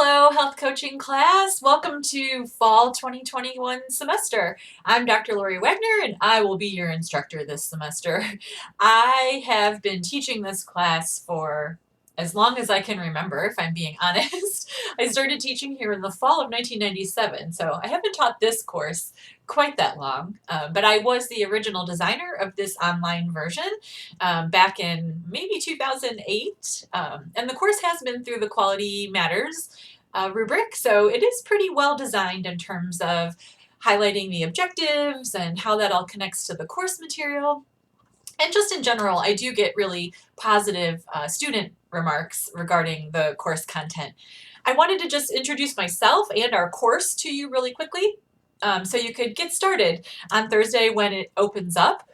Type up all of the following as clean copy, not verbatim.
Hello, health coaching class. Welcome to fall 2021 semester. I'm Dr. Lori Wagner, and I will be your instructor this semester. I have been teaching this class for as long as I can remember, if I'm being honest. I started teaching here in the fall of 1997, so I haven't taught this course quite that long, but I was the original designer of this online version back in maybe 2008, and the course has been through the Quality Matters rubric, so it is pretty well designed in terms of highlighting the objectives and how that all connects to the course material. And just in general, I do get really positive student remarks regarding the course content. I wanted to just introduce myself and our course to you really quickly so you could get started on Thursday when it opens up.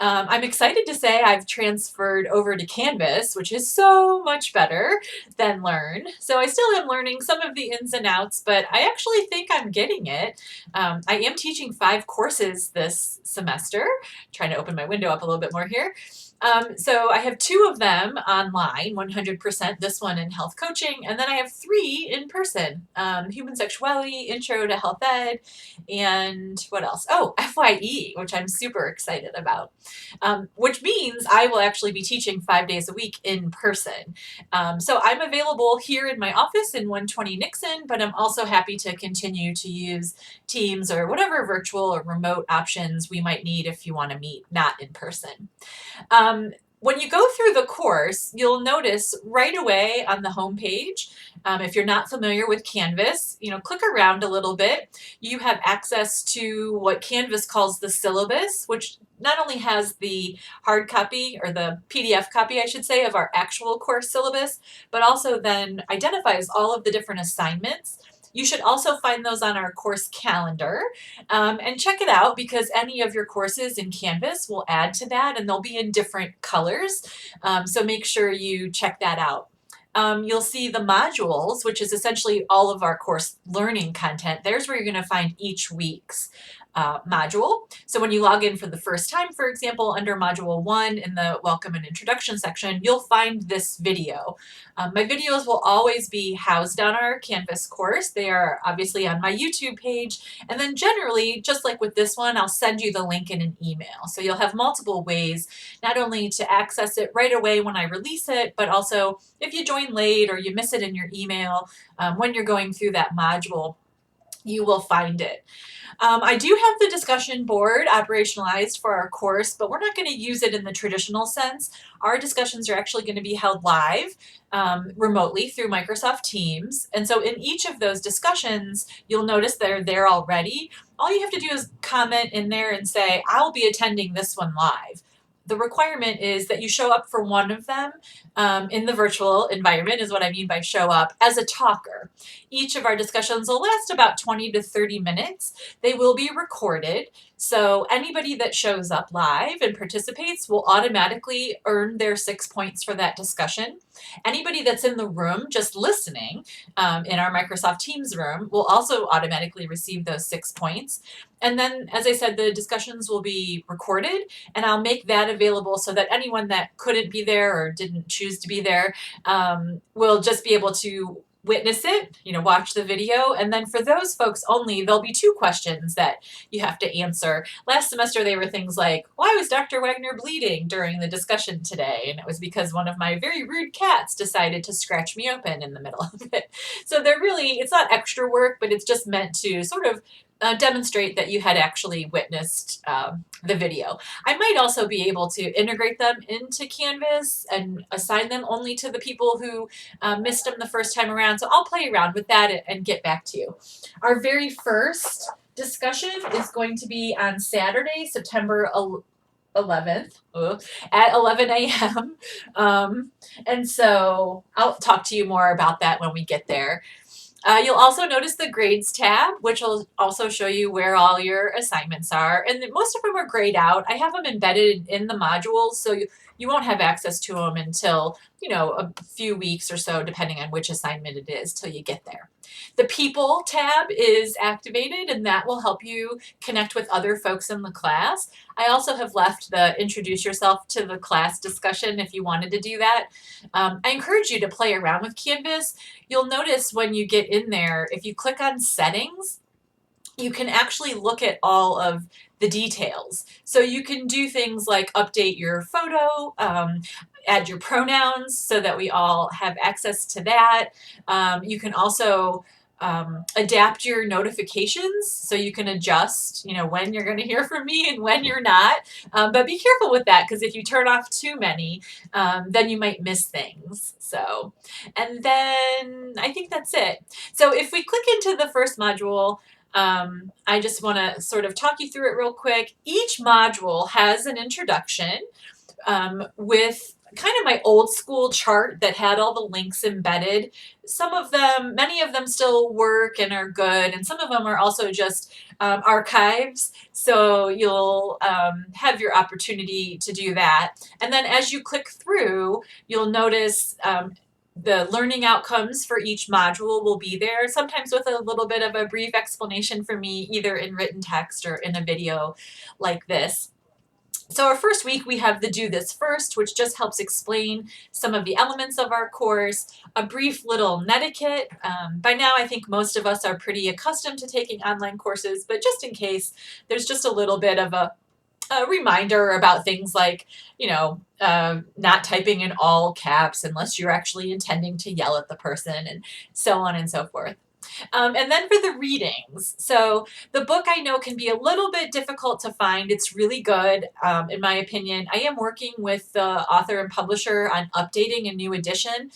I'm excited to say I've transferred over to Canvas, which is so much better than Learn. So I still am learning some of the ins and outs, but I actually think I'm getting it. I am teaching 5 courses this semester. Trying to open my window up a little bit more here. So I have 2 of them online, 100%, this one in health coaching, and then I have 3 in person, human sexuality, intro to health ed, and what else? Oh, FYE, which I'm super excited about, which means I will actually be teaching 5 days a week in person. So I'm available here in my office in 120 Nixon, but I'm also happy to continue to use Teams or whatever virtual or remote options we might need if you want to meet not in person. When you go through the course, you'll notice right away on the home page, if you're not familiar with Canvas, click around a little bit. You have access to what Canvas calls the syllabus, which not only has the hard copy or the PDF copy, I should say, of our actual course syllabus, but also then identifies all of the different assignments. You should also find those on our course calendar and check it out because any of your courses in Canvas will add to that and they'll be in different colors. So make sure you check that out. You'll see the modules, which is essentially all of our course learning content. There's where you're going to find each week's module. So when you log in for the first time, for example, under Module 1 in the Welcome and Introduction section, you'll find this video. My videos will always be housed on our Canvas course. They are obviously on my YouTube page. And then generally, just like with this one, I'll send you the link in an email. So you'll have multiple ways, not only to access it right away when I release it, but also if you join late or you miss it in your email, when you're going through that module, you will find it. I do have the discussion board operationalized for our course, but we're not going to use it in the traditional sense. Our discussions are actually going to be held live remotely through Microsoft Teams. And so in each of those discussions, you'll notice they're there already. All you have to do is comment in there and say, I'll be attending this one live. The requirement is that you show up for one of them in the virtual environment is what I mean by show up as a talker. Each of our discussions will last about 20 to 30 minutes. They will be recorded. So anybody that shows up live and participates will automatically earn their 6 points for that discussion. Anybody that's in the room just listening in our Microsoft Teams room will also automatically receive those 6 points. And then, as I said, the discussions will be recorded, and I'll make that available so that anyone that couldn't be there or didn't choose to be there will just be able to witness it, watch the video. And then for those folks only, there'll be 2 questions that you have to answer. Last semester, they were things like, why was Dr. Wagner bleeding during the discussion today? And it was because one of my very rude cats decided to scratch me open in the middle of it. So it's not extra work, but it's just meant to sort of demonstrate that you had actually witnessed the video. I might also be able to integrate them into Canvas and assign them only to the people who missed them the first time around. So I'll play around with that and get back to you. Our very first discussion is going to be on Saturday, September 11th at 11 a.m. And so I'll talk to you more about that when we get there. You'll also notice the grades tab, which will also show you where all your assignments are. And most of them are grayed out. I have them embedded in the modules, so you won't have access to them until a few weeks or so, depending on which assignment it is, till you get there. The People tab is activated, and that will help you connect with other folks in the class. I also have left the introduce yourself to the class discussion if you wanted to do that. I encourage you to play around with Canvas. You'll notice when you get in there, if you click on settings, you can actually look at all of the details. So you can do things like update your photo, add your pronouns so that we all have access to that. You can also adapt your notifications so you can adjust, when you're going to hear from me and when you're not. But be careful with that, because if you turn off too many, then you might miss things. So, and then I think that's it. So if we click into the first module, I just want to sort of talk you through it real quick. Each module has an introduction with kind of my old school chart that had all the links embedded. Some of them, many of them still work and are good, and some of them are also just archives. So you'll have your opportunity to do that. And then as you click through, you'll notice the learning outcomes for each module will be there, sometimes with a little bit of a brief explanation for me, either in written text or in a video like this. So our first week, we have the Do This First, which just helps explain some of the elements of our course, a brief little netiquette. By now, I think most of us are pretty accustomed to taking online courses, but just in case, there's just a little bit of a reminder about things like, not typing in all caps unless you're actually intending to yell at the person, and so on and so forth. And then for the readings, so the book I know can be a little bit difficult to find. It's really good, in my opinion. I am working with the author and publisher on updating a new edition,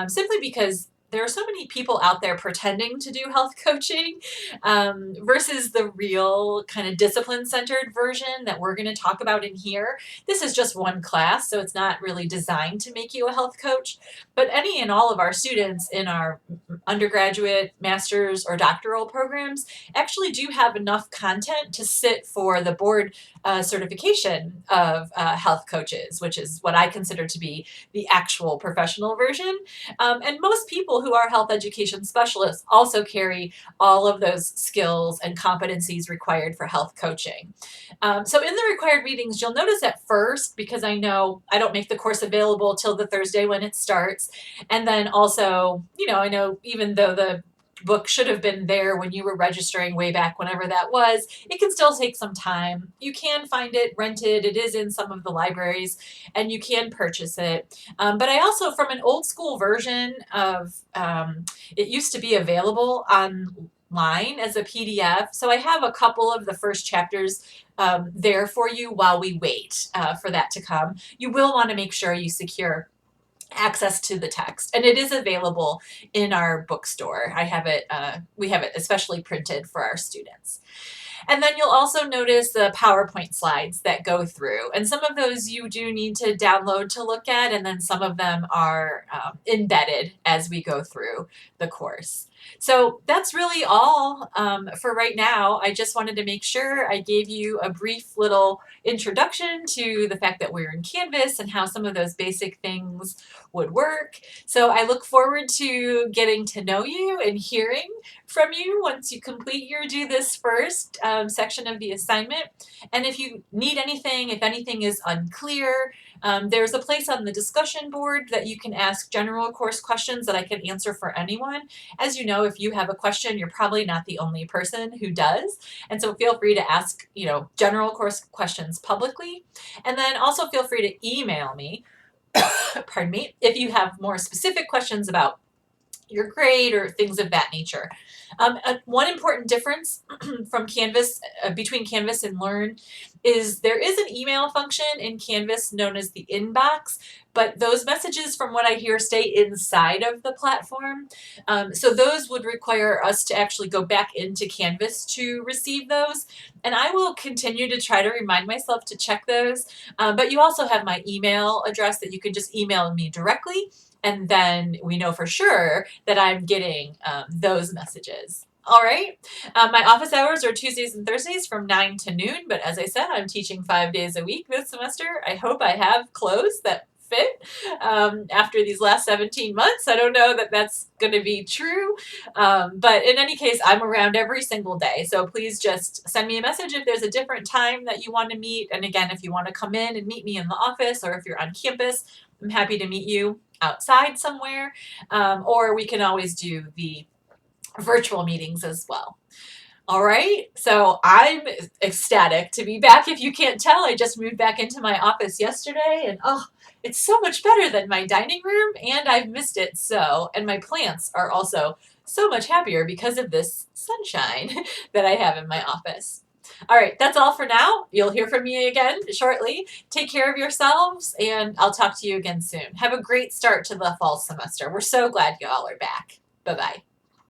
simply because there are so many people out there pretending to do health coaching versus the real kind of discipline-centered version that we're going to talk about in here. This is just one class, so it's not really designed to make you a health coach, but any and all of our students in our undergraduate, master's, or doctoral programs actually do have enough content to sit for the board certification of health coaches, which is what I consider to be the actual professional version. And most people who are health education specialists also carry all of those skills and competencies required for health coaching. So in the required readings, you'll notice at first, because I know I don't make the course available till the Thursday when it starts, and then also, I know even though the book should have been there when you were registering way back whenever that was, it can still take some time. You can find it rented. It is in some of the libraries, and you can purchase it. But I also, from an old school version of, it used to be available online as a PDF. So I have a couple of the first chapters there for you while we wait for that to come. You will want to make sure you secure access to the text, and it is available in our bookstore. We have it especially printed for our students. And then you'll also notice the PowerPoint slides that go through, and some of those you do need to download to look at, and then some of them are embedded as we go through the course. So that's really all for right now. I just wanted to make sure I gave you a brief little introduction to the fact that we're in Canvas and how some of those basic things would work. So I look forward to getting to know you and hearing from you once you complete your Do This First section of the assignment. And if you need anything, if anything is unclear, there's a place on the discussion board that you can ask general course questions that I can answer for anyone. As you know, if you have a question, you're probably not the only person who does. And so feel free to ask, general course questions publicly. And then also feel free to email me, pardon me, if you have more specific questions about your grade or things of that nature. One important difference from Canvas, between Canvas and Learn, is there is an email function in Canvas known as the inbox, but those messages, from what I hear, stay inside of the platform. So those would require us to actually go back into Canvas to receive those. And I will continue to try to remind myself to check those. But you also have my email address that you can just email me directly. And then we know for sure that I'm getting those messages. All right. My office hours are Tuesdays and Thursdays from 9 to noon. But as I said, I'm teaching 5 days a week this semester. I hope I have clothes that fit after these last 17 months. I don't know that that's going to be true. But in any case, I'm around every single day. So please just send me a message if there's a different time that you want to meet. And again, if you want to come in and meet me in the office, or if you're on campus, I'm happy to meet you outside somewhere. Or we can always do the virtual meetings as well. All right, so I'm ecstatic to be back. If you can't tell, I just moved back into my office yesterday, and oh, it's so much better than my dining room, and I've missed it so. And my plants are also so much happier because of this sunshine that I have in my office. All right, that's all for now. You'll hear from me again shortly. Take care of yourselves, and I'll talk to you again soon. Have a great start to the fall semester. We're so glad you all are back. Bye-bye.